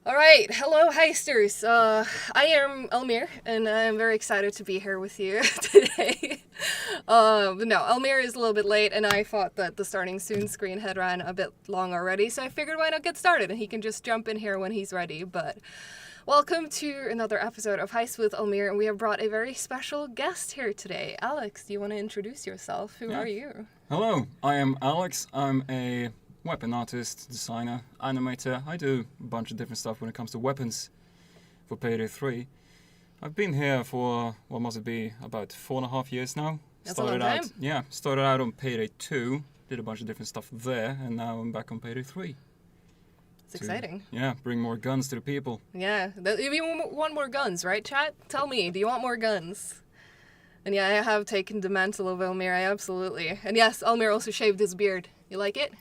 All right, hello Heisters. I am Almir, and I'm very excited to be here with you today. But no, Almir is a little bit late, and I thought that the starting soon screen had ran a bit long already, so I figured why not get started, and he can just jump in here when he's ready. But welcome to another episode of Heist with Almir, and we have brought a very special guest here today. Alex, do you want to introduce yourself? Who are you? Hello, I am Alex. I'm a weapon artist, designer, animator. I do a bunch of different stuff when it comes to weapons for Payday 3. I've been here for, what must it be, about 4.5 years now. That's a long time. Started out on Payday 2, did a bunch of different stuff there, and now I'm back on Payday 3. It's exciting. Yeah, bring more guns to the people. Yeah, if you want more guns, right, chat? Tell me, do you want more guns? And yeah, I have taken the mantle of Almir, absolutely. And yes, Almir also shaved his beard. You like it?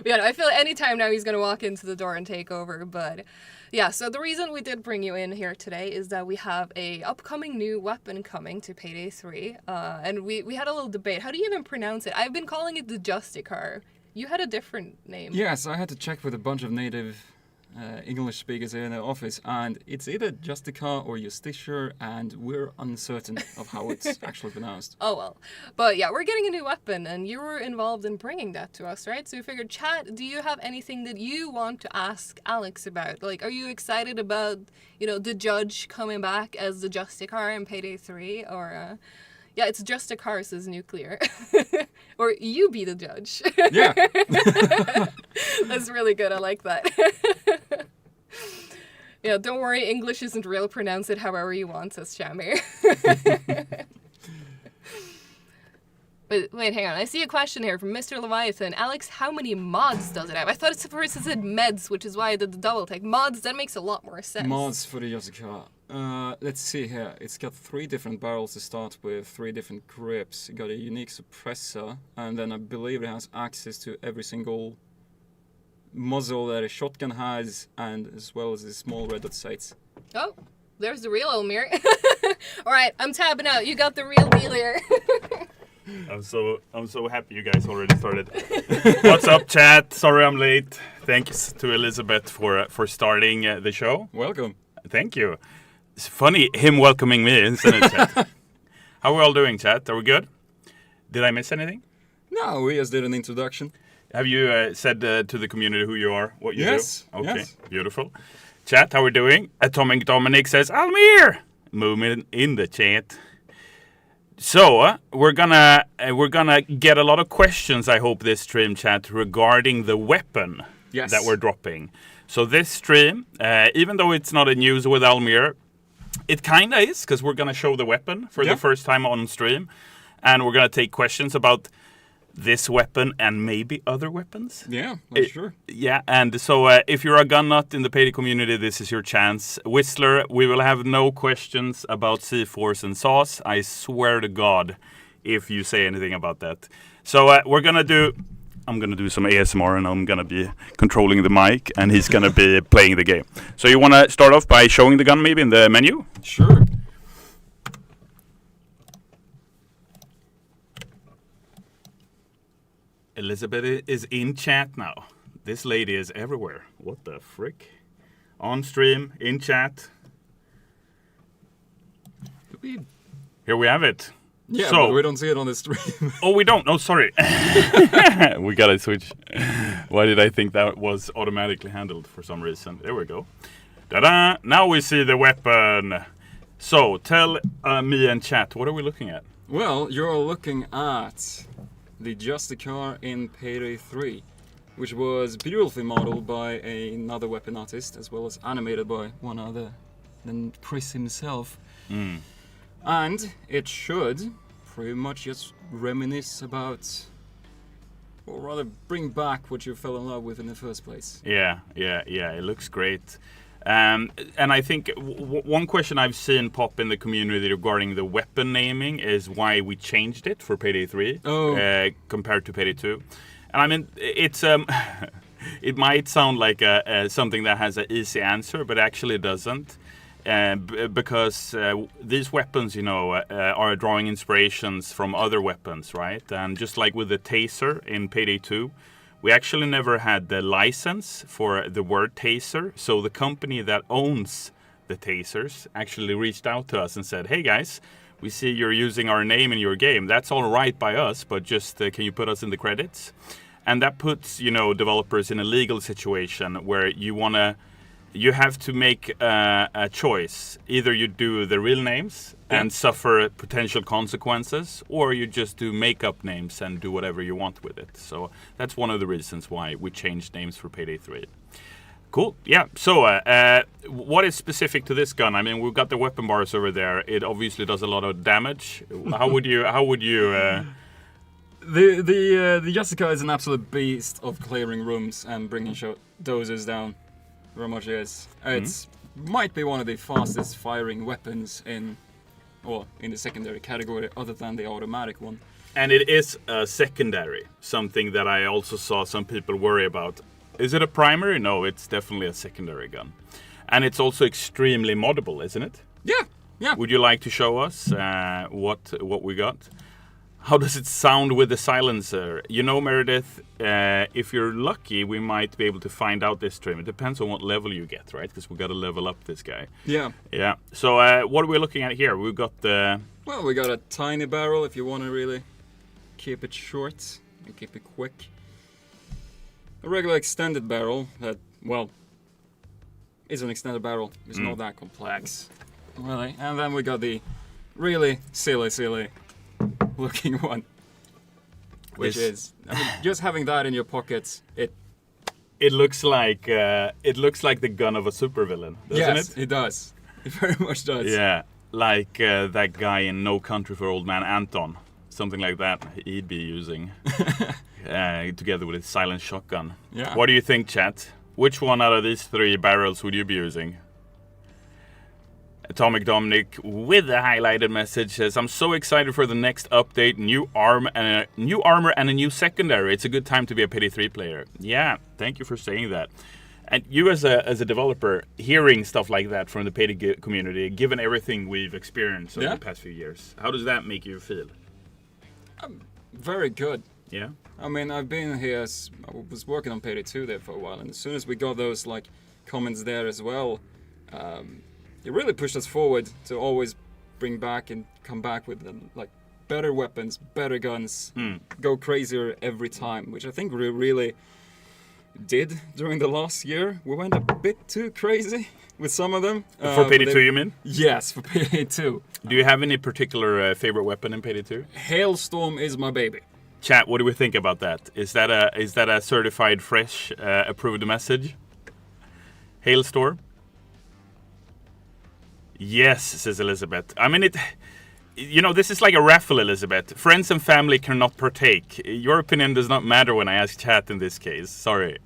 Yeah, I feel anytime now he's going to walk into the door and take over. But yeah, so the reason we did bring you in here today is that we have a upcoming new weapon coming to Payday 3. And we had a little debate. How do you even pronounce it? I've been calling it the Justicar. You had a different name. Yes, I had to check with a bunch of native English speakers here in the office, and it's either Justicar or Justicia, and we're uncertain of how it's actually pronounced. Oh well. But yeah, we're getting a new weapon, and you were involved in bringing that to us, right? So we figured, chat, do you have anything that you want to ask Alex about? Like, are you excited about, the judge coming back as the Justicar in Payday 3? Or, yeah, it's Justicar says nuclear. Or you be the judge. Yeah. That's really good. I like that. Yeah, don't worry, English isn't real. Pronounce it however you want, says Shamir. Wait, hang on. I see a question here from Mr. Leviathan. Alex, how many mods does it have? I thought it first it said meds, which is why I did the double take. Mods, that makes a lot more sense. Mods for the Justicar. Let's see here. It's got 3 different barrels to start with, 3 different grips. It got a unique suppressor, and then I believe it has access to every single muzzle that a shotgun has, and as well as the small red dot sights. Oh, there's the real Almir. All right, I'm tabbing out. You got the real deal here. I'm so happy you guys already started. What's up, chat? Sorry I'm late. Thanks to Elizabeth for starting the show. Welcome. Thank you. It's funny him welcoming me, isn't it, chat? How are we all doing, chat? Are we good? Did I miss anything? No, we just did an introduction. Have you said to the community who you are, what you do? Okay, yes. Beautiful. Chat, how are we doing? Atomic Dominic says, Almir! Movement in the chat. So, we're gonna get a lot of questions, I hope, this stream, chat, regarding the weapon that we're dropping. So this stream, even though it's not a news with Almir, it kind of is, because we're going to show the weapon for the first time on stream. And we're going to take questions about this weapon and maybe other weapons. Yeah, that's sure. Yeah, and so if you're a gun nut in the Payday community, this is your chance. Whistler, we will have no questions about C4s and saws. I swear to God, if you say anything about that. So I'm going to do some ASMR, and I'm going to be controlling the mic, and he's going to be playing the game. So you want to start off by showing the gun maybe in the menu? Sure. Elizabeth is in chat now. This lady is everywhere. What the frick? On stream, in chat. Here we have it. Yeah, so, but we don't see it on the stream. Oh, we don't? Oh, sorry. We got to switch. Why did I think that was automatically handled for some reason? There we go. Ta-da! Now we see the weapon. So, tell me and chat, what are we looking at? Well, you're looking at the Justicar in Payday 3, which was beautifully modeled by another weapon artist, as well as animated by one other than Chris himself. And it should pretty much just reminisce about, or rather bring back what you fell in love with in the first place. Yeah, it looks great. And I think one question I've seen pop in the community regarding the weapon naming is why we changed it for Payday 3 compared to Payday 2. And I mean, it's it might sound like something that has an easy answer, but actually it doesn't. Because these weapons, are drawing inspirations from other weapons, right? And just like with the taser in Payday 2, We actually never had the license for the word taser, so the company that owns the tasers actually reached out to us and said, hey guys, we see you're using our name in your game. That's all right by us, but just can you put us in the credits? And that puts, developers in a legal situation where you have to make a choice. Either you do the real names and suffer potential consequences, or you just do make-up names and do whatever you want with it. So that's one of the reasons why we changed names for Payday 3. Cool. Yeah. So, what is specific to this gun? I mean, we've got the weapon bars over there. It obviously does a lot of damage. How would you? The Jessica is an absolute beast of clearing rooms and bringing dozers down. Very much is. It's might be one of the fastest firing weapons in the secondary category, other than the automatic one. And it is a secondary, something that I also saw some people worry about. Is it a primary? No, it's definitely a secondary gun. And it's also extremely moddable, isn't it? Yeah. Would you like to show us what we got? How does it sound with the silencer? Meredith, if you're lucky, we might be able to find out this stream. It depends on what level you get, right? Because we got to level up this guy. Yeah. Yeah. So what are we looking at here? We've got the... Well, we got a tiny barrel if you want to really keep it short and keep it quick. A regular extended barrel that, is an extended barrel. It's not that complex, really. And then we got the really silly looking one, which is just having that in your pockets. It looks like the gun of a supervillain, doesn't it? Yes, it does. It very much does. Yeah, like that guy in No Country for Old Man Anton, something like that. He'd be using together with his silent shotgun. Yeah. What do you think, chat? Which one out of these 3 barrels would you be using? Atomic Dominic with a highlighted message says, I'm so excited for the next update, new armor and a new secondary. It's a good time to be a Payday 3 player. Yeah, thank you for saying that. And you as a developer, hearing stuff like that from the Payday community, given everything we've experienced over the past few years, how does that make you feel? Very good. Yeah? I mean, I've been here, I was working on Payday 2 there for a while, and as soon as we got those comments there as well, it really pushed us forward to always bring back and come back with better weapons, better guns, go crazier every time, which I think we really did during the last year. We went a bit too crazy with some of them. For Payday 2, you mean? Yes, for Payday 2. Do you have any particular favorite weapon in Payday 2? Hailstorm is my baby. Chat, what do we think about that? Is that a certified fresh approved message? Hailstorm? Yes, says Elizabeth. I mean, this is like a raffle, Elizabeth. Friends and family cannot partake. Your opinion does not matter when I ask chat in this case. Sorry.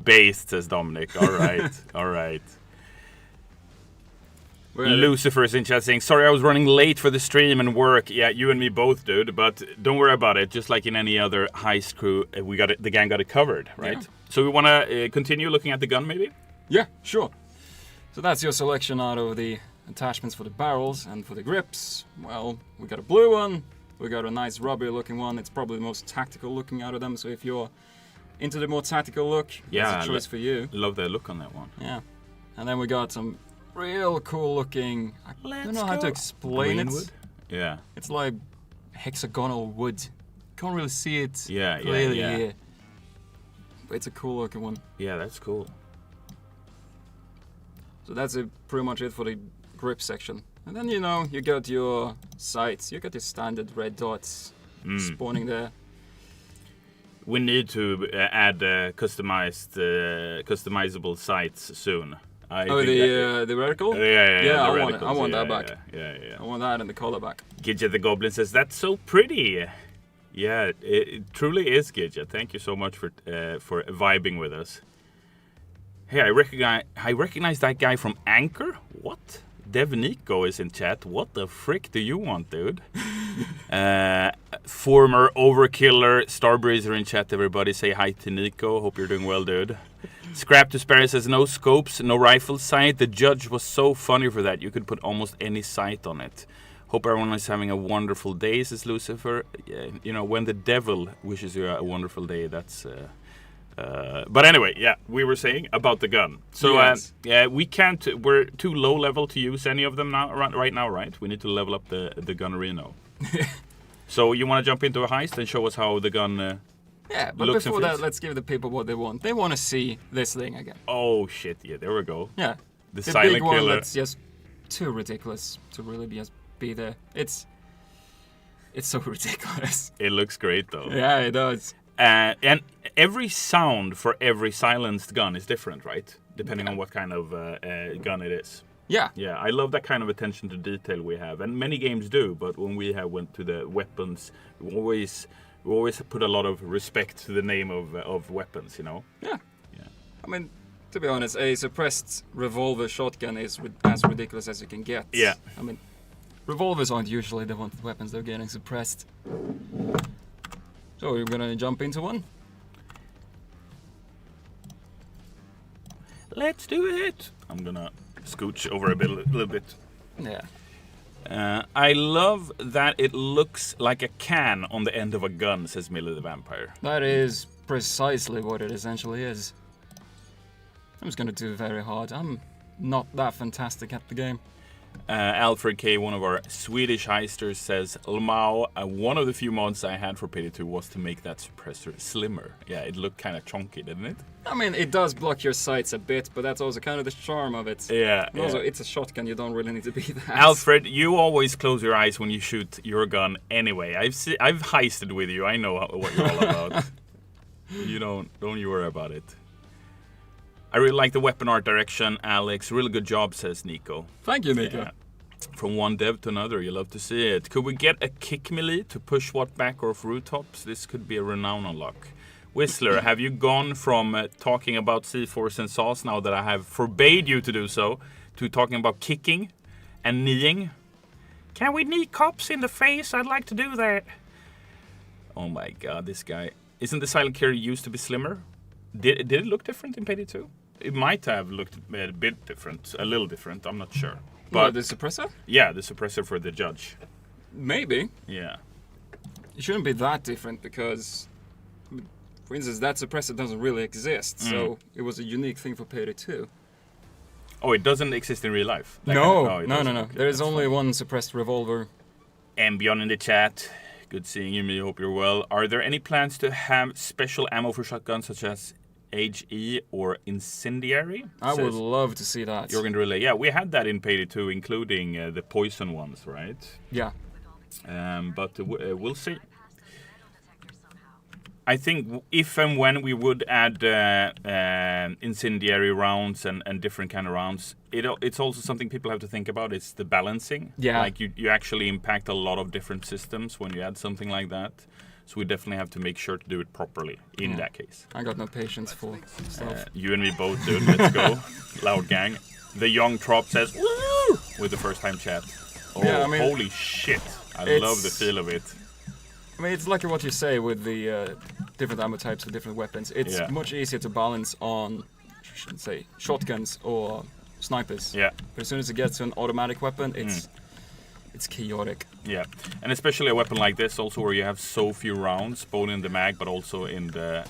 Based, says Dominic. All right, all right. Lucifer is in chat saying, sorry, I was running late for the stream and work. Yeah, you and me both, dude. But don't worry about it. Just like in any other heist crew, the gang got it covered, right? Yeah. So we want to continue looking at the gun, maybe? Yeah, sure. So that's your selection out of the attachments for the barrels and for the grips. Well, we got a blue one, we got a nice rubbery looking one. It's probably the most tactical looking out of them. So if you're into the more tactical look, that's a choice for you. Love the look on that one. Yeah. And then we got some real cool looking, I don't know how to explain it. Yeah. It's like hexagonal wood. Can't really see it clearly here. But it's a cool looking one. Yeah, that's cool. So that's pretty much it for the grip section. And then, you got your sights. You got your standard red dots spawning there. We need to add customizable sights soon. The reticle? Yeah, I want that back. Yeah. I want that and the color back. Gidget the Goblin says, that's so pretty. Yeah, it truly is, Gidget. Thank you so much for vibing with us. Hey, I recognize that guy from Anchor? What? Dev Nico is in chat. What the frick do you want, dude? Former Overkiller Starbreezer in chat, everybody. Say hi to Nico. Hope you're doing well, dude. Scrap to Sparrow says, no scopes, no rifle sight. The judge was so funny for that. You could put almost any sight on it. Hope everyone is having a wonderful day, says Lucifer. You know, when the devil wishes you a wonderful day, that's... but anyway, yeah, we were saying about the gun. So, Yes. we can't... We're too low level to use any of them now, right now, right? We need to level up the gun Reno. So, you want to jump into a heist and show us how the gun... Yeah, but looks and before that, feels? let's give the people what they want. They want to see this thing again. Oh, shit, yeah, there we go. Yeah. The The silent big one killer. that's just too ridiculous to really be there. It's so ridiculous. It looks great, though. Yeah, it does. And every sound for every silenced gun is different, right? Depending on what kind of gun it is. Yeah. Yeah, I love that kind of attention to detail we have, and many games do. But when we went to the weapons, we always put a lot of respect to the name of weapons, you know. Yeah. Yeah. I mean, to be honest, a suppressed revolver shotgun is as ridiculous as you can get. Yeah. I mean, revolvers aren't usually the weapons they're getting suppressed. So you're gonna jump into one? Let's do it. I'm gonna scooch over a little bit. Yeah. I love that it looks like a can on the end of a gun, says Millie the Vampire. That is precisely what it essentially is. I'm just gonna do very hard. I'm not that fantastic at the game. Alfred K, one of our Swedish heisters, says, Lmao, one of the few mods I had for Payday 2 was to make that suppressor slimmer. Yeah, it looked kind of chunky, didn't it? I mean, it does block your sights a bit, but that's also kind of the charm of it. Yeah. And also, it's a shotgun, you don't really need to be that. Alfred, you always close your eyes when you shoot your gun anyway. I've heisted with you. I know what you're all about. You don't you worry about it. I really like the weapon art direction, Alex. Really good job, says Nico. Thank you, Nico. Yeah. From one dev to another, you love to see it. Could we get a kick melee to push what back off rooftops? This could be a renown unlock. Whistler, have you gone from talking about C4s and saws now that I have forbade you to do so, to talking about kicking and kneeing? Can we knee cops in the face? I'd like to do that. Oh my god, this guy. Isn't the silent killer used to be slimmer? Did it look different in Payday 2? It might have looked a bit different, a little different, I'm not sure. But the suppressor? Yeah, the suppressor for the judge. Maybe. Yeah. It shouldn't be that different because, for instance, that suppressor doesn't really exist. So it was a unique thing for Payday 2. Oh, it doesn't exist in real life? No. It doesn't. Okay, There is that's only fine. one suppressed revolver. Ambient in the chat. Good seeing you, me. Hope you're well. Are there any plans to have special ammo for shotguns such as HE or Incendiary? I would Says love to see that. Jorgen Relay. Yeah, we had that in Payday 2, including the poison ones, right? Yeah. But we'll see. I think if and when we would add incendiary rounds and different kind of rounds, it's also something people have to think about. It's the balancing. Yeah. Like you actually impact a lot of different systems when you add something like that. So we definitely have to make sure to do it properly in that case. I got no patience for stuff. You and me both, dude. Let's go. Loud gang. The young Trop says, woo! With the first time chat. Oh, Yeah, I mean, holy shit. I love the feel of it. I mean, it's like what you say with the different ammo types and different weapons. It's much easier to balance on, say, shotguns or snipers. Yeah. But as soon as it gets to an automatic weapon, it's chaotic. Yeah, and especially a weapon like this, also where you have so few rounds, both in the mag, but also in the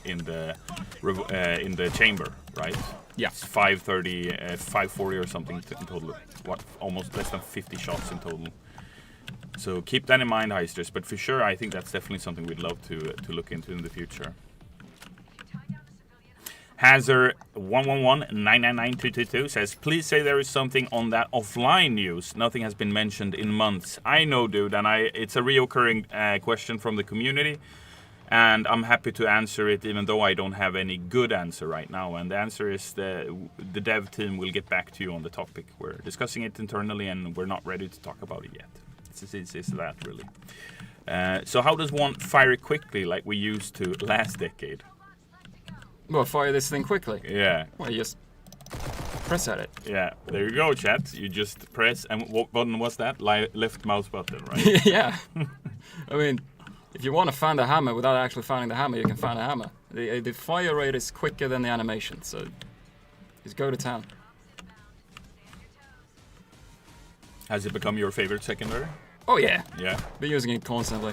chamber, right? Yeah. It's 530, 540 or something in total. What, almost less than 50 shots in total. So keep that in mind, heisters. But for sure, I think that's definitely something we'd love to look into in the future. Hazard 111999222 says, please say there is something on that offline news. Nothing has been mentioned in months. I know, dude, and it's a reoccurring question from the community, and I'm happy to answer it, even though I don't have any good answer right now. And the answer is the dev team will get back to you on the topic. We're discussing it internally, and we're not ready to talk about it yet. It's that, really. So how does one fire it quickly like we used to last decade? Well, fire this thing quickly. Yeah. Well, you just press at it. Yeah, there you go, chat. You just press, and what button was that? Left mouse button, right? Yeah. I mean, if you want to find a hammer without actually finding the hammer, you can find a hammer. The fire rate is quicker than the animation, so just go to town. Has it become your favorite secondary? Oh yeah, Yeah. been using it constantly.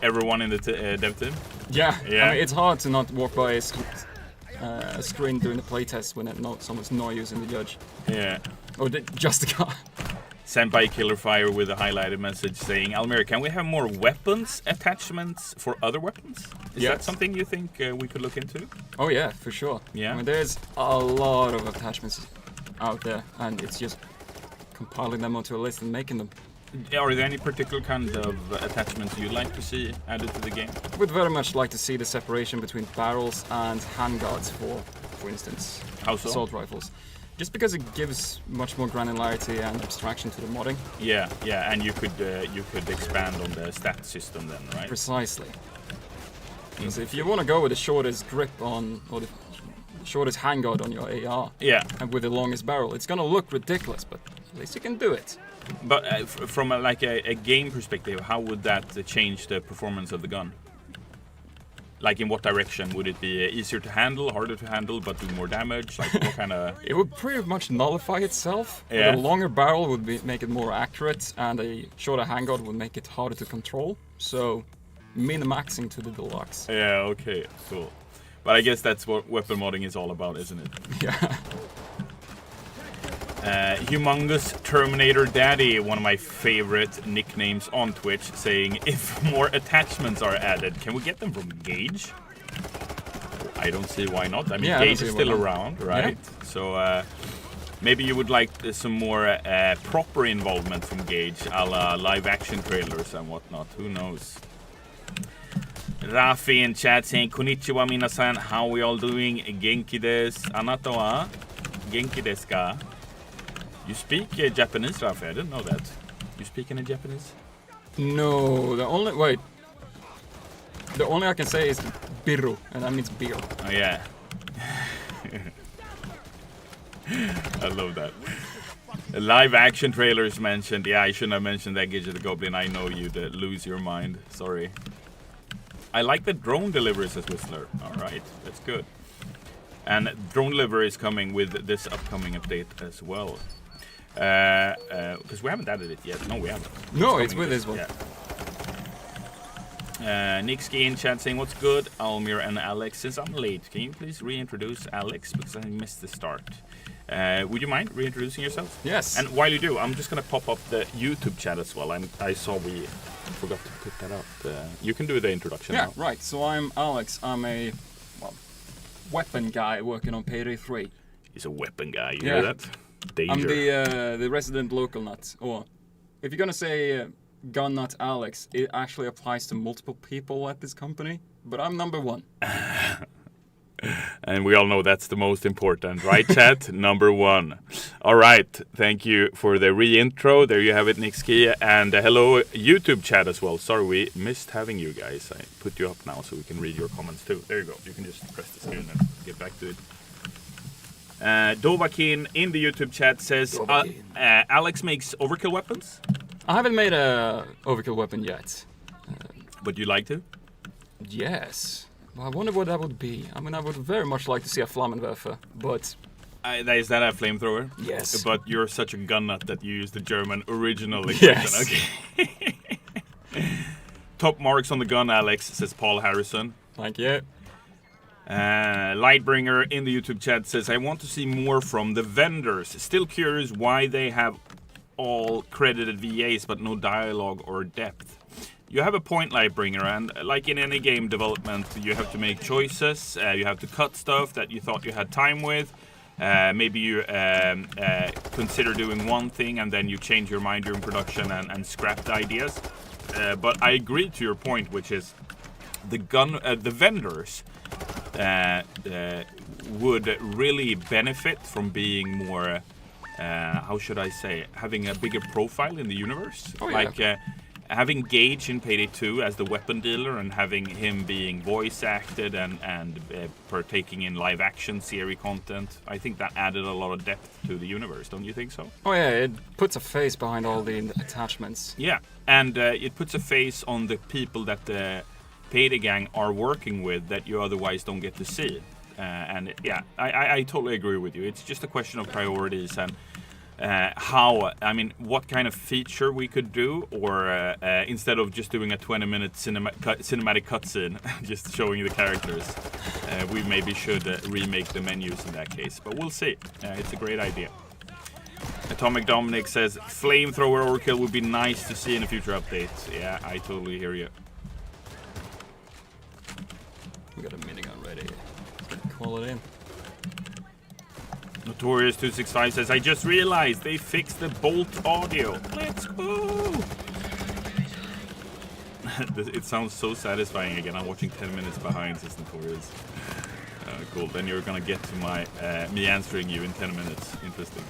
Everyone in the dev team? Yeah, Yeah. I mean, it's hard to not walk by a screen during the playtest when someone's not using the judge. Yeah. Or just the car. Sent by Killer Fire with a highlighted message saying, Almir, can we have more weapons attachments for other weapons? Is that Yes. something you think we could look into? Oh yeah, for sure. Yeah. I mean, there's a lot of attachments out there, and it's just compiling them onto a list and making them. Are there any particular kind of attachments you'd like to see added to the game? Would very much like to see the separation between barrels and handguards for instance, How so? assault rifles. Just because it gives much more granularity and abstraction to the modding. Yeah, and you could expand on the stat system then, right? Precisely. Because if you want to go with the shortest grip on, or the shortest handguard on your AR, Yeah, and with the longest barrel, it's gonna look ridiculous, but at least you can do it. but from a game perspective, how would that change the performance of the gun? Like in what direction? Would it be easier to handle, harder to handle, but do more damage? Like what kind of... It would pretty much nullify itself. Yeah. But a longer barrel would make it more accurate, and a shorter handguard would make it harder to control. So, min-maxing to the deluxe. Yeah, okay, cool. But I guess that's what weapon modding is all about, isn't it? Yeah. Humongous Terminator Daddy, one of my favorite nicknames on Twitch, saying, if more attachments are added, can we get them from Gage? I don't see why not. I mean, Yeah, I don't Gage see is why still not. around, right? So maybe you would like some more proper involvement from Gage, a la live action trailers and whatnot. Who knows? Rafi in chat saying, Konnichiwa minasan, how we all doing? Genki desu. Anata wa? Genki desu ka? You speak Japanese, Rafi? I didn't know that. You speak any Japanese? No, the only I can say is biru, and that means beer. Oh yeah. I love that. Live action trailers mentioned. Yeah, I shouldn't have mentioned that, Gidget the Goblin. I know you'd lose your mind. Sorry. I like the drone deliveries as Whistler. Alright, that's good. And drone delivery is coming with this upcoming update as well. Because we haven't added it yet. No, we haven't. No, it's coming with this one. Yeah. Nick Ski in chat saying, what's good, Almir and Alex? Since I'm late, can you please reintroduce Alex? Because I missed the start. Would you mind reintroducing yourself? Yes. And while you do, I'm just going to pop up the YouTube chat as well. I saw we forgot to put that up. You can do the introduction Yeah, now. right. So I'm Alex. I'm a weapon guy working on Payday 3. He's a weapon guy, you Yeah. hear that? Danger. I'm the resident local nut. Or if you're gonna say gun nut Alex, it actually applies to multiple people at this company. But I'm number one. And we all know that's the most important, right, chat? Number one. All right. Thank you for the re-intro. There you have it, Nick Ski. And hello, YouTube chat as well. Sorry, we missed having you guys. I put you up now so we can read your comments too. There you go. You can just press the screen and get back to it. Dovakin in the YouTube chat says, Alex makes overkill weapons, I haven't made a overkill weapon yet. but you like to? Yes. Well, I wonder what that would be. I mean, I would very much like to see a Flammenwerfer, but Is that a flamethrower? yes. But you're such a gun nut that you use the German original Yes. expression. Okay. Top marks on the gun, Alex, says Paul Harrison. Thank you. Lightbringer in the YouTube chat says, I want to see more from the vendors. Still curious why they have all credited VAs but no dialogue or depth. You have a point, Lightbringer, and like in any game development, you have to make choices. You have to cut stuff that you thought you had time with. Maybe you consider doing one thing and then you change your mind during production and scrap the ideas. But I agree to your point, which is the vendors would really benefit from being more, how should I say, having a bigger profile in the universe. Oh, yeah. Like having Gage in Payday 2 as the weapon dealer and having him being voice acted and partaking in live action series content, I think that added a lot of depth to the universe, don't you think so? Oh yeah, it puts a face behind all the attachments. Yeah, and it puts a face on the people that the Payday gang are working with that you otherwise don't get to see. I totally agree with you. It's just a question of priorities, and what kind of feature we could do, or instead of just doing a 20-minute cinematic cutscene, just showing the characters, we maybe should remake the menus in that case. But we'll see. It's a great idea. Atomic Dominic says, flamethrower overkill would be nice to see in a future update. Yeah, I totally hear you. We got a minigun ready. Let's call it in. Notorious265 says, I just realized they fixed the bolt audio. Let's go! It sounds so satisfying again. I'm watching 10 minutes behind, says Notorious. Cool. Then you're gonna get to my me answering you in 10 minutes. Interesting.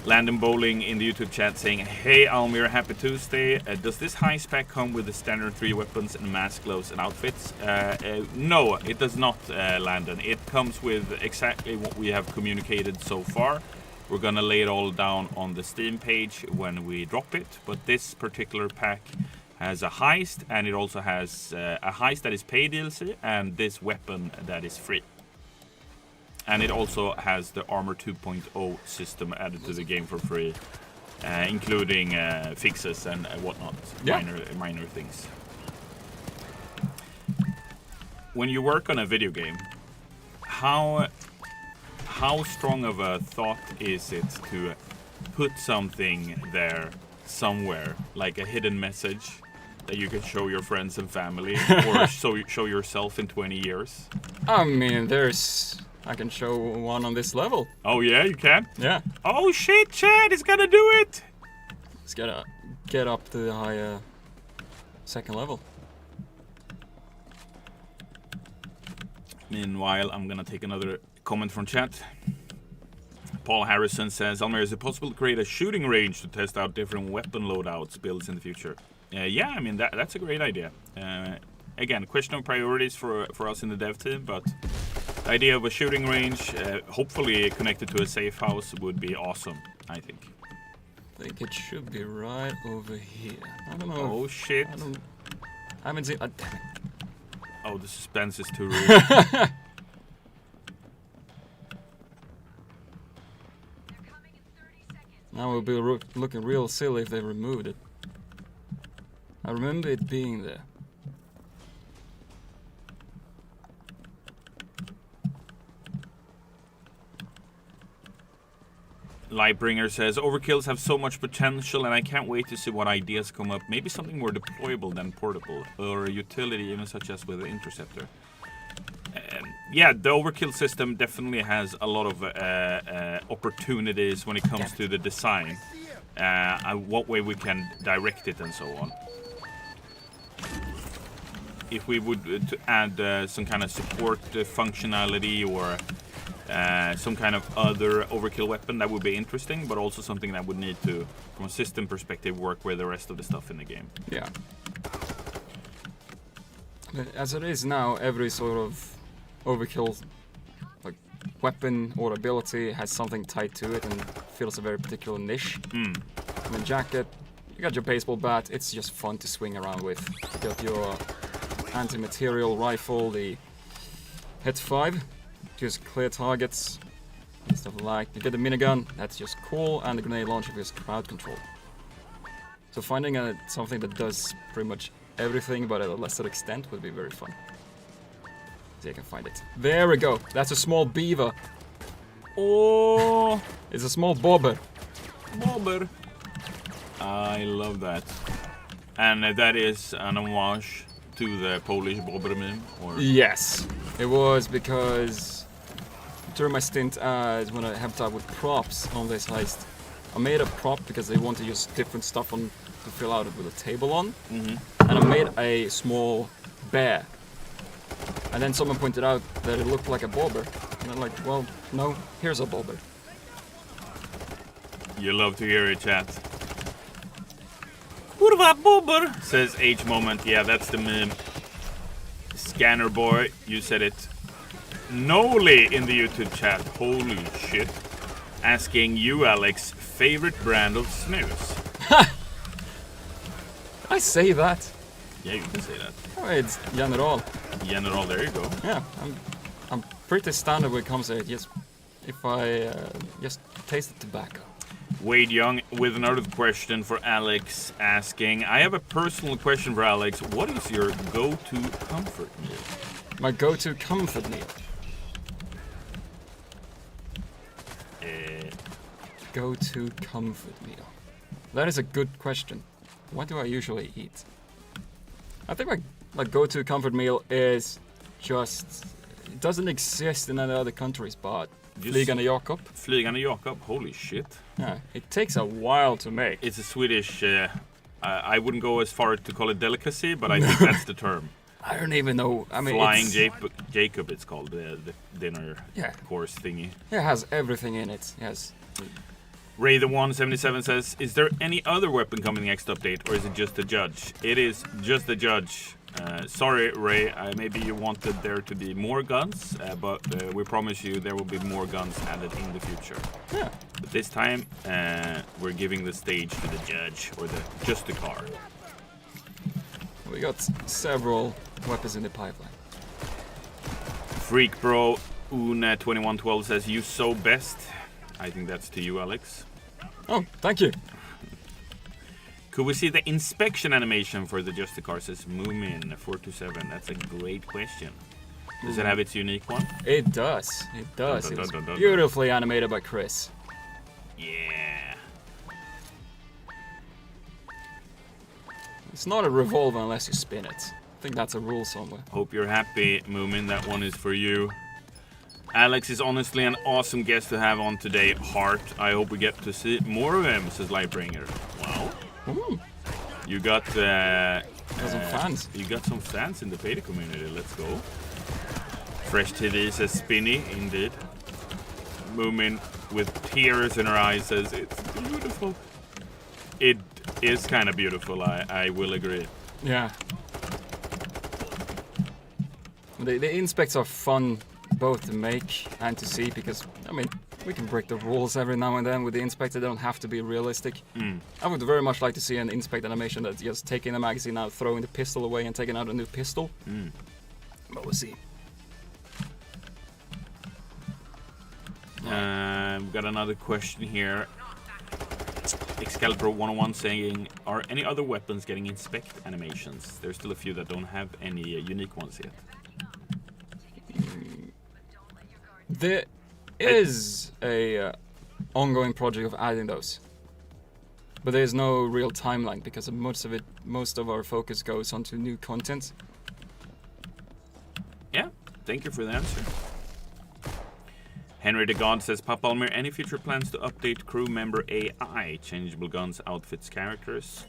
Landon Bowling in the YouTube chat saying, hey Almir, happy Tuesday. Does this Heist pack come with the standard 3 weapons and mask, gloves and outfits? No, it does not, Landon. It comes with exactly what we have communicated so far. We're gonna lay it all down on the Steam page when we drop it, but this particular pack has a Heist, and it also has a Heist that is paid DLC and this weapon that is free. And it also has the Armor 2.0 system added to the game for free, including fixes and whatnot, minor things. When you work on a video game, how strong of a thought is it to put something there somewhere, like a hidden message that you can show your friends and family, or show yourself in 20 years? I mean, I can show one on this level. Oh yeah, you can? Yeah. Oh shit, Chad is gonna do it! It's gotta get up to the high second level. Meanwhile, I'm gonna take another comment from chat. Paul Harrison says, Almir, is it possible to create a shooting range to test out different weapon loadouts builds in the future? Yeah, I mean, that's a great idea. Again, question of priorities for us in the dev team, but the idea of a shooting range, hopefully connected to a safe house, would be awesome, I think. I think it should be right over here. I don't know. Oh shit. I haven't seen. Damn it. Oh, the suspense is too real. Now it would be looking real silly if they removed it. I remember it being there. Lightbringer says, overkills have so much potential and I can't wait to see what ideas come up. Maybe something more deployable than portable, or a utility even such as with the interceptor. Yeah, the overkill system definitely has a lot of opportunities when it comes to the design. What way we can direct it and so on. If we would add some kind of support functionality, or some kind of other overkill weapon, that would be interesting, but also something that would need to, from a system perspective, work with the rest of the stuff in the game. Yeah. As it is now, every sort of overkill like weapon or ability has something tied to it and fills a very particular niche. Mm. I mean, jacket, you got your baseball bat, it's just fun to swing around with. You got your anti-material rifle, the Hit 5, just clear targets and stuff like. You get the minigun, that's just cool, and the grenade launcher is crowd control. So finding something that does pretty much everything but at a lesser extent would be very fun. See if I can find it. There we go. That's a small beaver. Oh, it's a small bobber. Bobber. I love that. And that is an homage to the Polish bobber meme, or? Yes. It was because during my stint when I helped out with props on this heist, I made a prop because they want to use different stuff to fill out it with a table on. Mm-hmm. And I made a small bear. And then someone pointed out that it looked like a bobber. And I'm like, well, no, here's a bobber. You love to hear it, chat. Kurwa bobber, says H Moment. Yeah, that's the meme. Scanner boy, you said it. Noli in the YouTube chat. Holy shit. Asking you, Alex, favorite brand of snus. I say that. Yeah, you can say that. Oh, it's General. General, there you go. Yeah, I'm pretty standard when it comes to it. Just if I just taste the tobacco. Wade Young with another question for Alex, asking, I have a personal question for Alex. What is your go-to comfort meal? My go-to comfort meal. Go-to comfort meal. That is a good question. What do I usually eat? I think my go-to comfort meal is just... It doesn't exist in any other countries, but Flygande Jakob. Flygande Jakob, holy shit. Yeah, it takes a while to make. It's a Swedish, I wouldn't go as far to call it delicacy, but I think that's the term. I don't even know. I mean, Flying Jacob, it's called, the dinner course thingy. It has everything in it, yes. Ray the 177 says, is there any other weapon coming next update, or is it just the Judge? It is just the Judge. Sorry, Ray, maybe you wanted there to be more guns, but we promise you there will be more guns added in the future. Yeah. But this time, we're giving the stage to the Judge, or just the car. We got several weapons in the pipeline. Freak Bro Una2112 says, you so best. I think that's to you, Alex. Oh, thank you. Could we see the inspection animation for the Just the Car, says Moomin427? That's a great question. Does it have its unique one? It does. It does. Dun, dun, It's dun, dun, dun. beautifully animated by Chris. Yeah. It's not a revolver unless you spin it. I think that's a rule somewhere. Hope you're happy, Moomin. That one is for you. Alex is honestly an awesome guest to have on today. Heart. I hope we get to see more of him, says Lightbringer. Wow. Ooh, You got some fans. You got some fans in the Payday community. Let's go. Fresh TV says Spinny, indeed. Moomin with tears in her eyes says it's beautiful. It is kind of beautiful. I will agree. Yeah. The inspects are fun both to make and to see because, I mean, we can break the rules every now and then with the inspect. They don't have to be realistic. I would very much like to see an inspect animation that's just taking the magazine out, throwing the pistol away and taking out a new pistol. But we'll see. We've got another question here. Excalibur 101 saying, are any other weapons getting inspect animations? There's still a few that don't have any unique ones yet. There is a ongoing project of adding those, but there's no real timeline because most of our focus goes onto new content. Yeah, thank you for the answer. Henry the God says, Papa Almir, any future plans to update crew member AI, changeable guns, outfits, characters?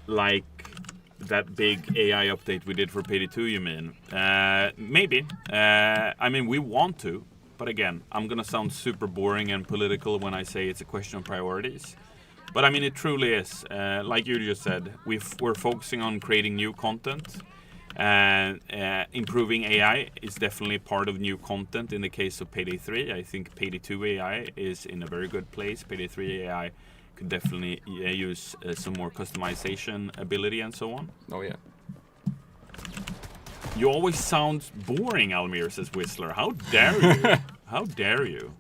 Like that big AI update we did for Payday 2, you mean? Maybe. I mean, we want to, but again, I'm gonna sound super boring and political when I say it's a question of priorities. But I mean, it truly is. Like you just said, we're focusing on creating new content. And improving AI is definitely part of new content in the case of Payday 3. I think Payday 2 AI is in a very good place. Payday 3 AI could definitely use some more customization ability and so on. Oh yeah. You always sound boring, Almir, says Whistler. How dare you? How dare you?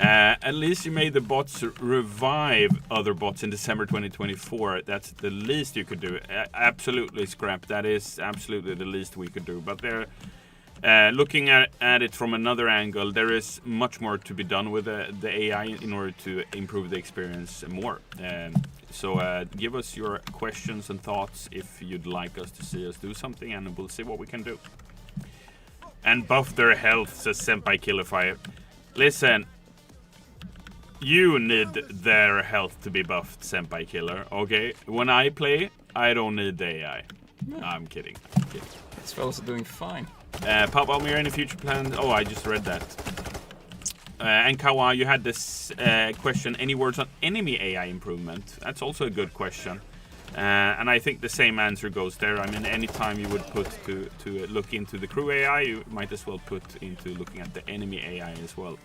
At least you made the bots revive other bots in December 2024. That's the least you could do. Absolutely, Scrap. That is absolutely the least we could do. But they're looking at it from another angle. There is much more to be done with the AI in order to improve the experience more. So give us your questions and thoughts if you'd like us to see us do something, and we'll see what we can do. And buff their health, says Senpai Killer Fire. Listen. You need their health to be buffed, Senpai Killer, okay? When I play, I don't need the AI. No, I'm kidding. These fellas are doing fine. Pop Almir, any future plans? Oh, I just read that. And Kawa, you had this question, any words on enemy AI improvement? That's also a good question. And I think the same answer goes there. I mean, anytime you would put to look into the crew AI, you might as well put into looking at the enemy AI as well.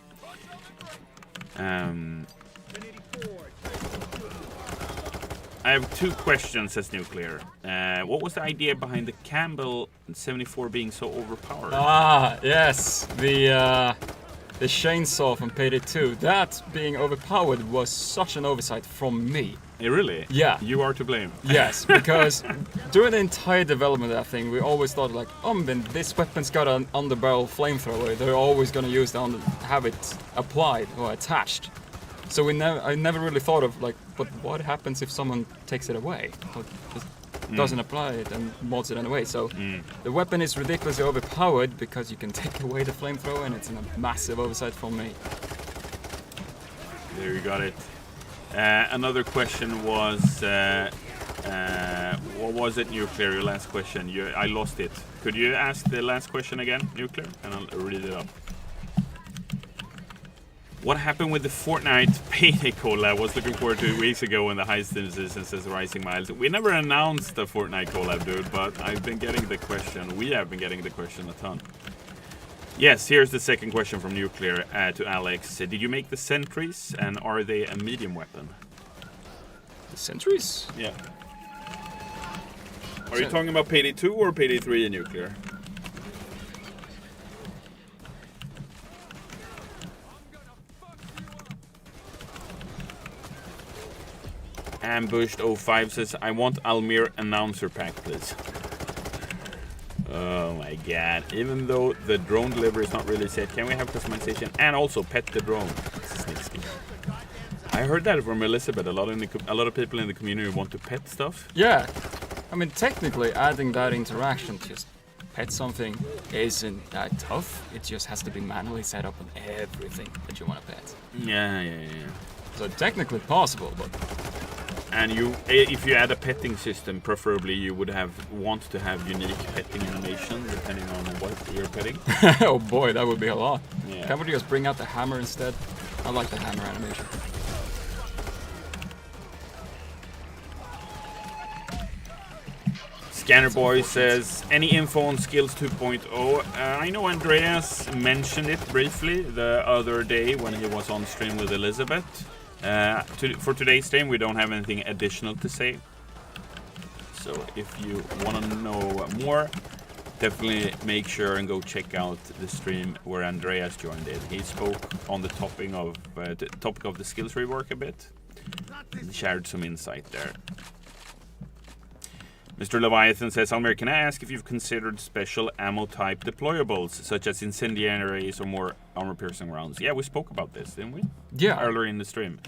I have two questions, says Nuclear. What was the idea behind the Campbell 74 being so overpowered? Ah, yes. The the chainsaw from Payday 2, that being overpowered was such an oversight from me. Really? Yeah. You are to blame. Yes, because during the entire development of that thing, we always thought like, oh, then this weapon's got an underbarrel flamethrower. They're always gonna use have it applied or attached. So I never really thought of like, but what happens if someone takes it away? Or just doesn't apply it and mods it anyway. So the weapon is ridiculously overpowered because you can take away the flamethrower, and it's a massive oversight from me. There you got it. Another question was, what was it, Nuclear? Your last question. I lost it. Could you ask the last question again, Nuclear? And I'll read it up. What happened with the Fortnite Payday collab? I was looking forward to 2 weeks ago when the Heist instance is Rising Miles. We never announced the Fortnite collab, dude, but I've been getting the question. We have been getting the question a ton. Yes, here's the second question from Nuclear to Alex. Did you make the sentries, and are they a medium weapon? The sentries? Yeah. Are you talking about Payday 2 or Payday 3 in Nuclear? Ambushed 05 says, I want Almir announcer pack, please. Oh my god. Even though the drone delivery is not really set, can we have customization and also pet the drone? I heard that from Elizabeth. A lot of people in the community want to pet stuff. Yeah. I mean, technically, adding that interaction to just pet something isn't that tough. It just has to be manually set up on everything that you want to pet. Yeah. So technically possible, but... And if you add a petting system, preferably you would want to have unique petting animation depending on what you're petting. Oh boy, that would be a lot. Yeah. Can't we just bring out the hammer instead? I like the hammer animation. Scanner Boy says, any info on Skills 2.0? I know Andreas mentioned it briefly the other day when he was on stream with Elizabeth. For today's stream, we don't have anything additional to say. So if you want to know more, definitely make sure and go check out the stream where Andreas joined in. He spoke on the topic of the skills rework a bit and shared some insight there. Mr. Leviathan says, Almir, can I ask if you've considered special ammo type deployables, such as incendiaries or more armor-piercing rounds? Yeah, we spoke about this, didn't we? Yeah. Earlier in the stream.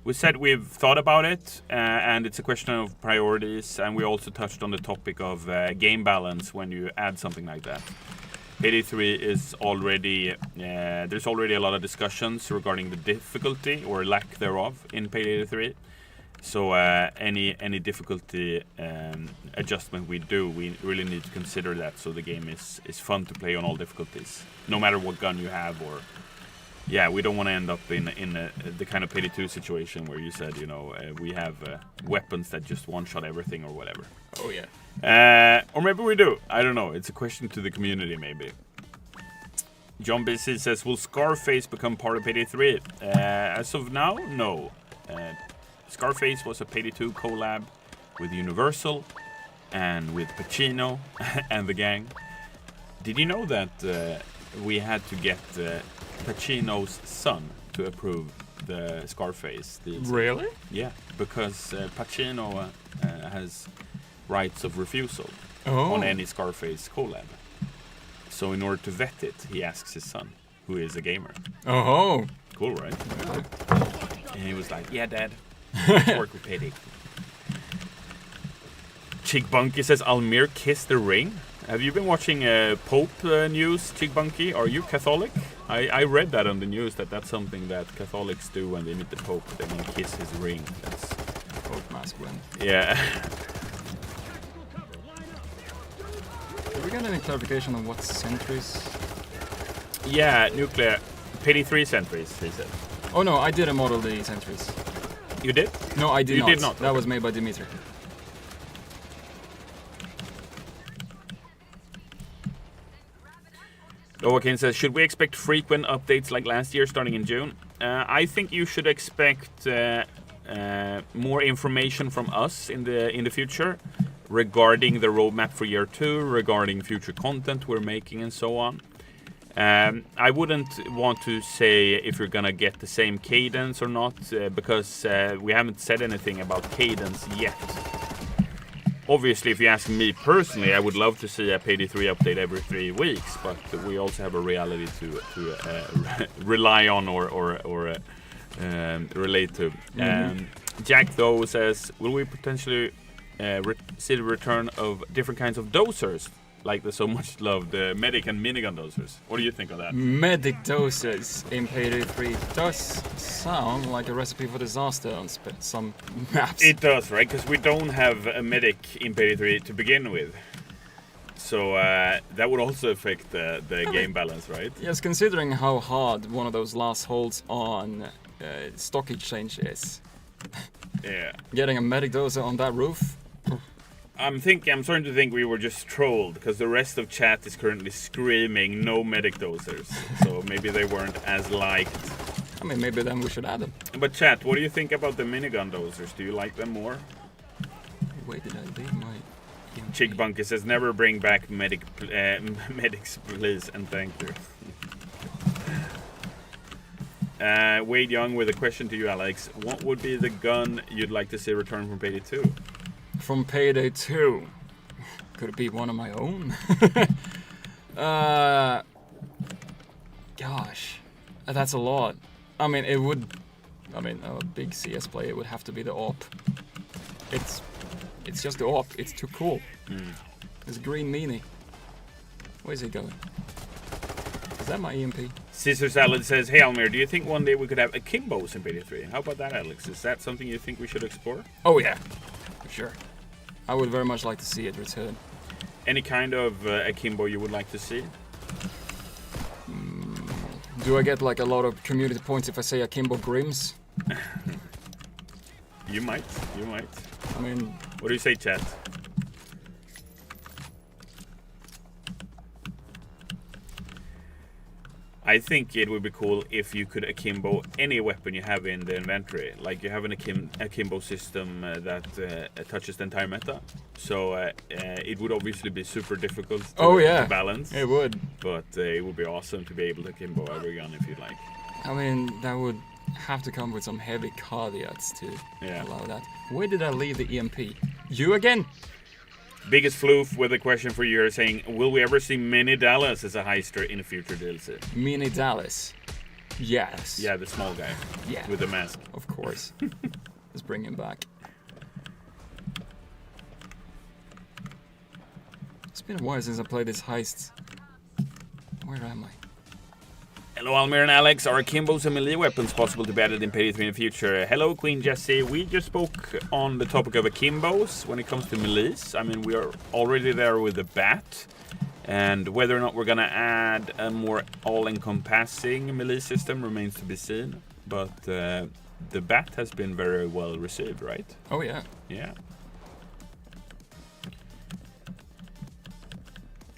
We said we've thought about it, and it's a question of priorities, and we also touched on the topic of game balance when you add something like that. Payday 3 is already, there's already a lot of discussions regarding the difficulty or lack thereof in Payday 3. So any difficulty adjustment we do, we really need to consider that so the game is fun to play on all difficulties, no matter what gun you have. Or yeah, we don't want to end up in the kind of Payday 2 situation where you said, we have weapons that just one-shot everything or whatever. Oh yeah. Or maybe we do. I don't know. It's a question to the community maybe. John BC says, will Scarface become part of Payday 3? As of now, no. Scarface was a Payday 2 collab with Universal and with Pacino and the gang. Did you know that we had to get Pacino's son to approve the Scarface DLC? Really? Yeah, because Pacino has rights of refusal Oh. on any Scarface collab. So in order to vet it, he asks his son, who is a gamer. Oh. Cool, right? And he was like, yeah, Dad. Let's work with Payday. Chick Bunky says, Almir kissed the ring. Have you been watching Pope news, Chick Bunky? Are you Catholic? I read that on the news that's something that Catholics do when they meet the Pope. They want to kiss his ring. That's Pope masculine. yeah. Did we get any clarification on what sentries? Yeah, Nuclear. Payday 3 sentries, he said. Oh no, I didn't model the sentries. You did? No, I did You not. did not, That okay. was made by Dimitri. Lowakin says, should we expect frequent updates like last year starting in June? I think you should expect more information from us in the future regarding the roadmap for year 2, regarding future content we're making and so on. I wouldn't want to say if you're gonna get the same cadence or not, because we haven't said anything about cadence yet. Obviously, if you ask me personally, I would love to see a Payday 3 update every 3 weeks, but we also have a reality to rely on or relate to. Jack, though, says, will we potentially see the return of different kinds of dosers, like the so much loved medic and minigun dosers? What do you think of that? Medic doses in Payday 3 does sound like a recipe for disaster on some maps. It does, right? Because we don't have a medic in Payday 3 to begin with. So that would also affect the game balance, right? Yes, considering how hard one of those last holds on stock exchange is. Yeah. Getting a medic doser on that roof. I'm starting to think we were just trolled, because the rest of chat is currently screaming no medic dosers. So maybe they weren't as liked. I mean, maybe then we should add them. But chat, what do you think about the minigun dosers? Do you like them more? Wait, did I leave my... Chick Bunker says, never bring back medics, please, and thank you. Wade Young with a question to you, Alex. What would be the gun you'd like to see return from Payday 2? From Payday 2? Could it be one of my own? Gosh, that's a lot. I mean, a big CS player would have to be the AWP. It's just the AWP. It's too cool. This green meanie. Where's he going? Is that my EMP? Caesar Salad says, hey Almir, do you think one day we could have akimbos in Payday 3? How about that, Alex? Is that something you think we should explore? Oh yeah, for sure. I would very much like to see it return. Any kind of akimbo you would like to see? Do I get like a lot of community points if I say akimbo grims? You might. I mean... What do you say, chat? I think it would be cool if you could akimbo any weapon you have in the inventory. Like you have an akimbo system that touches the entire meta. So it would obviously be super difficult to balance. It would. But it would be awesome to be able to akimbo every gun if you'd like. I mean, that would have to come with some heavy caveats to allow that. Where did I leave the EMP? You again? Biggest Floof with a question for you, saying, will we ever see Mini Dallas as a heister in a future DLC? Mini Dallas? Yes. Yeah, the small guy. Yeah. With the mask. Of course. Let's bring him back. It's been a while since I played this heist. Where am I? Hello, Almir and Alex. Are akimbos and melee weapons possible to be added in Payday 3 in the future? Hello, Queen Jessie. We just spoke on the topic of akimbos when it comes to melees. I mean, we are already there with the bat. And whether or not we're going to add a more all-encompassing melee system remains to be seen. But the bat has been very well received, right? Oh, yeah. Yeah.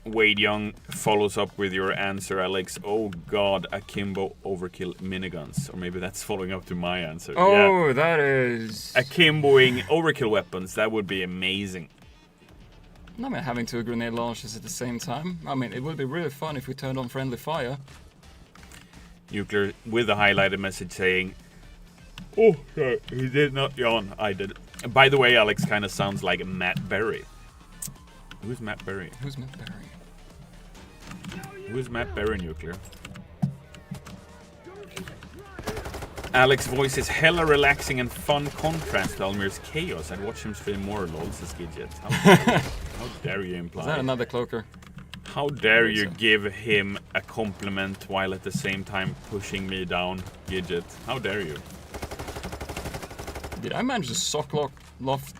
Wade Young follows up with your answer, Alex. Oh god, akimbo overkill miniguns. Or maybe that's following up to my answer. Oh, yeah. That is... Akimboing overkill weapons, that would be amazing. I mean, having 2 grenade launchers at the same time. I mean, it would be really fun if we turned on friendly fire. Nuclear with a highlighted message saying, oh, he did not yawn, I did. By the way, Alex kind of sounds like Matt Berry. Who's Matt Berry? Who's Matt Berry? Who's Matt Berry, Nuclear? Alex's voice is hella relaxing and fun contrast to Almir's chaos. I'd watch him stream more, lol, says Gidget. How dare you imply? Is that another cloaker? How dare you give him a compliment while at the same time pushing me down, Gidget? How dare you? Did I manage to soft lock the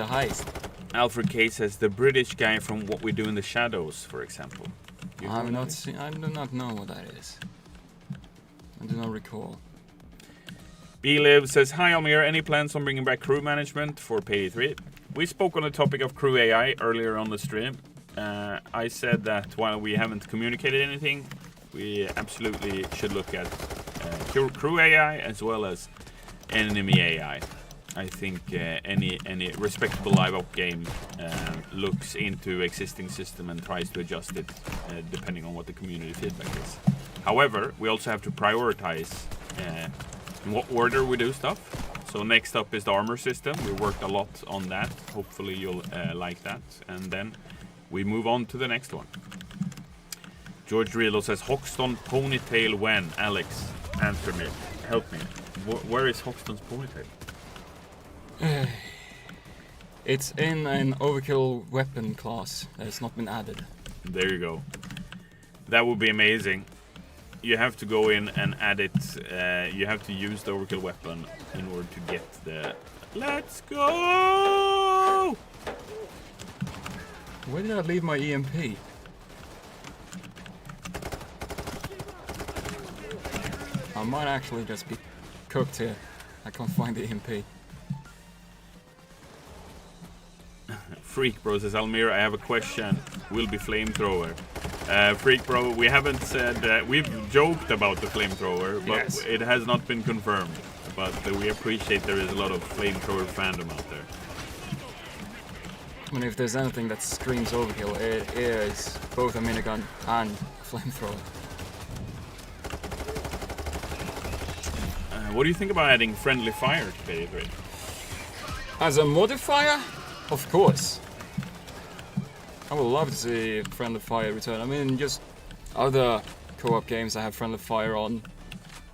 heist? Alfred K says the British guy from What We Do in the Shadows, for example. I do not know what that is. I do not recall. B-Liv says, hi Almir, any plans on bringing back crew management for Payday 3? We spoke on the topic of crew AI earlier on the stream. I said that while we haven't communicated anything, we absolutely should look at crew AI as well as enemy AI. I think any respectable live op game looks into existing system and tries to adjust it depending on what the community feedback is. However, we also have to prioritize in what order we do stuff. So next up is the armor system. We worked a lot on that. Hopefully you'll like that. And then we move on to the next one. George Rilo says, Hoxton ponytail when? Alex, answer me. Help me. Where is Hoxton's ponytail? It's in an overkill weapon class that has not been added. There you go. That would be amazing. You have to go in and add it. You have to use the overkill weapon in order to get the... Let's go! Where did I leave my EMP? I might actually just be cooked here. I can't find the EMP. Freak Bro says, Almir, I have a question. Will be flamethrower. Freak Bro, we haven't said... we've joked about the flamethrower, but yes. It has not been confirmed. But we appreciate there is a lot of flamethrower fandom out there. I mean, if there's anything that screams overkill, it is both a minigun and a flamethrower. What do you think about adding friendly fire to Payday 3? As a modifier? Of course. I would love to see friendly fire return. I mean, just other co-op games that have friendly fire on.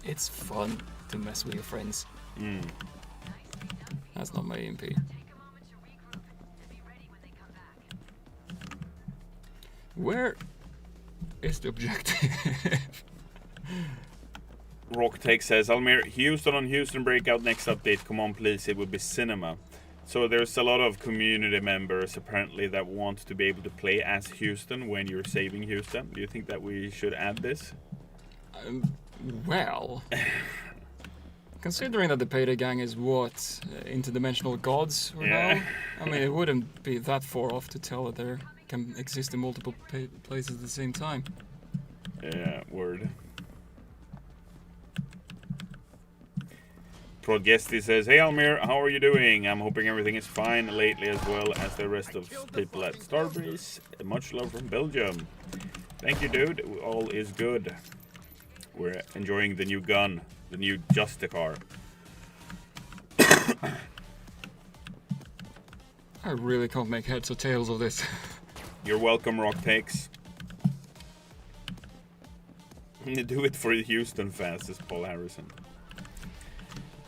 It's fun to mess with your friends. That's not my EMP. Where is the objective? Rocktake says, Almir, Houston on Houston breakout next update. Come on, please. It would be cinema. So there's a lot of community members apparently that want to be able to play as Houston when you're saving Houston. Do you think that we should add this? Well, considering that the Payday gang is what, interdimensional gods now? I mean, it wouldn't be that far off to tell that there can exist in multiple places at the same time. Yeah, word. Prodgesti says, hey Almir, how are you doing? I'm hoping everything is fine lately as well as the rest of people at Starbreeze. Much love from Belgium. Thank you, dude. All is good. We're enjoying the new gun, the new Justicar. I really can't make heads or tails of this. You're welcome, Rock Takes. Do it for the Houston fans, says Paul Harrison.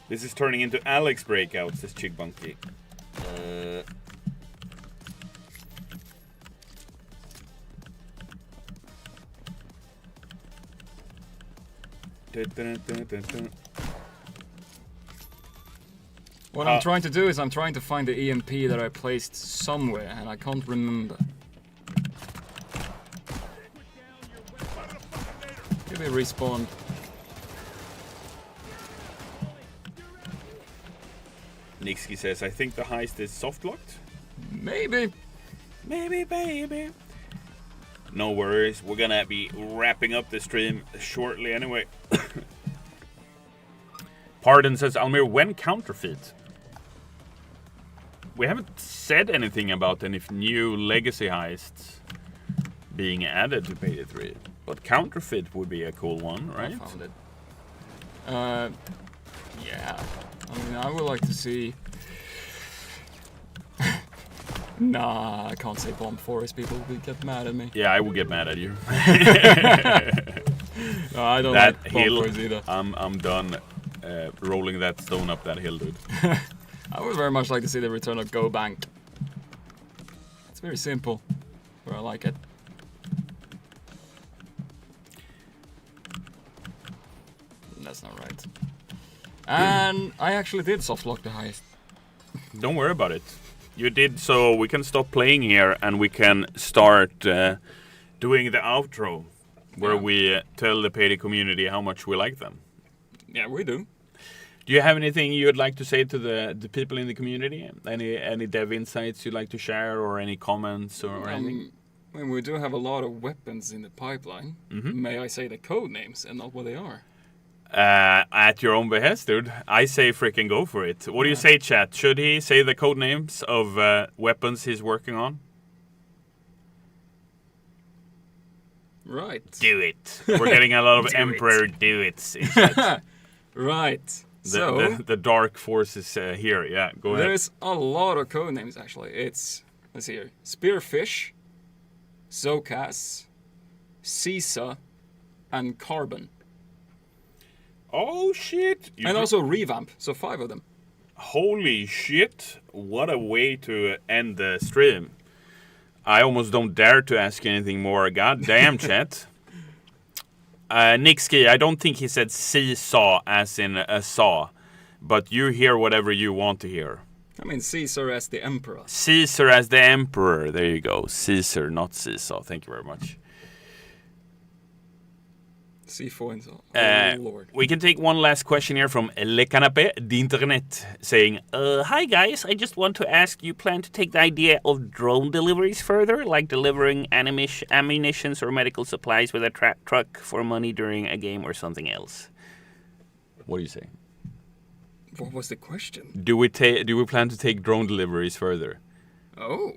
This is turning into Alex breakout, says Chigbunky. What I'm trying to do is I'm trying to find the EMP that I placed somewhere, and I can't remember. Maybe respawn. Nixky says, I think the heist is soft-locked. Maybe. Maybe, baby. No worries. We're gonna be wrapping up the stream shortly anyway. Pardon says, Almir, when counterfeit? We haven't said anything about any new legacy heists being added to Payday 3. But counterfeit would be a cool one, right? I found it. Yeah. I mean, I would like to see... Nah, I can't say Bomb Forest. People will get mad at me. Yeah, I will get mad at you. No, I don't that like Bomb hill, Forest either. I'm done rolling that stone up that hill, dude. I would very much like to see the return of Go Bank. It's very simple, but I like it. That's not right. And I actually did softlock the heist. Don't worry about it. You did, so we can stop playing here and we can start doing the outro where we tell the Payday community how much we like them. Yeah, we do. Do you have anything you'd like to say to the people in the community? Any dev insights you'd like to share or any comments or anything? I mean, we do have a lot of weapons in the pipeline. Mm-hmm. May I say the code names and not what they are? At your own behest, dude. I say freaking go for it. What do you say, chat? Should he say the code names of weapons he's working on? Right. Do it. We're getting a lot of Emperor do it. In chat. Right. The dark forces here. Yeah, go ahead. There's a lot of code names actually. It's, let's see here, Spearfish, Zocas, Cisa, and Carbon. Oh shit! And also Revamp, so 5 of them. Holy shit! What a way to end the stream. I almost don't dare to ask anything more. God damn, chat. Nick Ski, I don't think he said seesaw as in a saw, but you hear whatever you want to hear. I mean, Caesar as the emperor. Caesar as the emperor. There you go. Caesar, not seesaw. Thank you very much. C4 and so. Oh, Lord. We can take one last question here from Le Canapé d'Internet saying, hi guys, I just want to ask, you plan to take the idea of drone deliveries further, like delivering ammunitions or medical supplies with a truck for money during a game or something else? What do you say? What was the question? Do we plan to take drone deliveries further? Oh.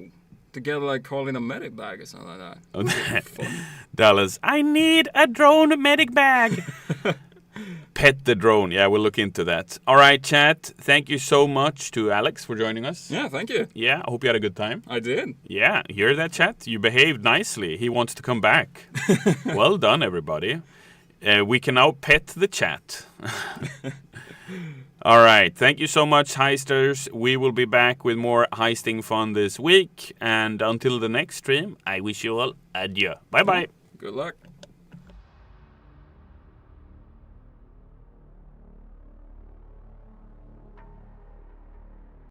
Together like calling a medic bag or something like that. Fun. Dallas, I need a drone medic bag. Pet the drone. Yeah, we'll look into that. All right, chat. Thank you so much to Alex for joining us. Yeah, thank you. Yeah, I hope you had a good time. I did. Yeah, hear that, chat? You behaved nicely. He wants to come back. Well done, everybody. We can now pet the chat. All right. Thank you so much, Heisters. We will be back with more heisting fun this week. And until the next stream, I wish you all adieu. Bye-bye. Good luck.